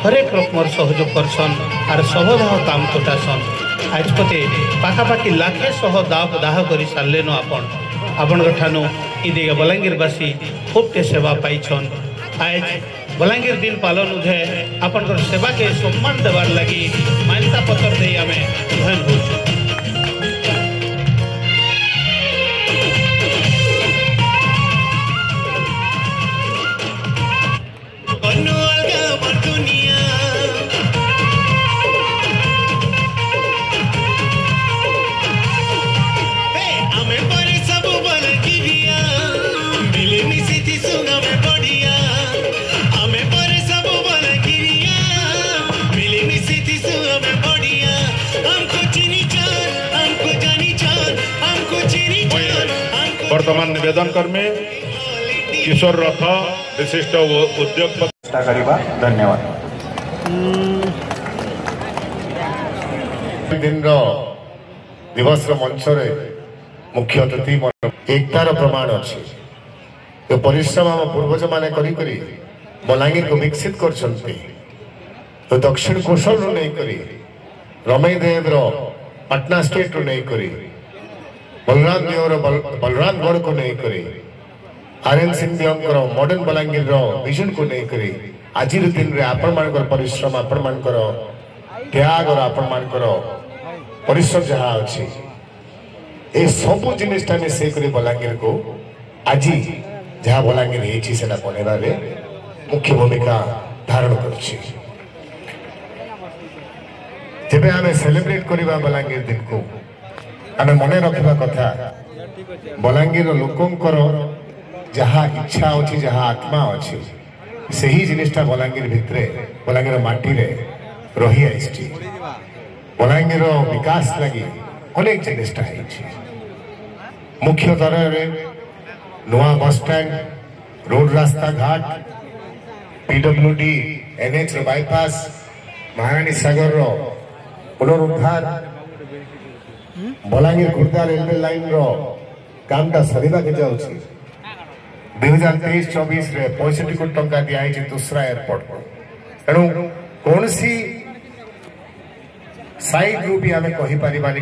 हरेक रकमर सहयोग करसन आर सबदाह काम तुटासन। आज पते पाखापाखि लाखे सह दाह कर सारे आपण ठानु इदे बलांगीरवासी खूबटे सेवा पाइछन। आज बलांगीर दिन पालन उधे आपण सेवा के सम्मान देवार लगी मान्यता पत्र दे आमे उहन होछु। वर्तमान निवेदन कर्मी किशोर रथ विशिष्ट उद्योग करवा। धन्यवाद। दिन दिवस मंच मुख्य अतिथि एकतार प्रमाण अच्छी तो परिश्रम आम पूर्वज मान करी बलांगीर को विकसित कर दक्षिण कौशल नहीं करी रमेश देव पटना स्टेट रू नहीं करी बलराम देवर बलरामगढ़ को नहीं करी आर्यन सिंह देवर मॉडर्न बलांगीर विजन को नहीं करी आज दिन में आपण मान परिश्रम आपण मान त्याग और आपण मान परिश्रम जहाँ अच्छी ये सब जिनटा मिसे बलांगीर को आज जहाँ बलांगीर होना बनवा मुख्य भूमिका धारण कर आम सेलिब्रेट करवा बलांगीर दिन को आम मन रखा कथा बलांगीर लोकंकर जहाँ इच्छा अच्छी जहाँ आत्मा अच्छी से ही जिनिसटा बलांगीर भितरे बलांगीर माटी रे रही आई बलांगीर विकास लगी अनेक जिनिसटा मुख्य तरह नुआ बस स्टैंड रोड रास्ता घाट पीडब्ल्यूडी एनएच बाईपास महारानी सागर पुनरुद्धार बलांगीर खुर्दा रेलवे लाइन कामटा सरीबा के जाउछि 2023-24 रे 65 कोटी टंका दिया है दूसरा एयरपोर्ट तेणु कौन सी साइड रू भी आम कही पारिबानी।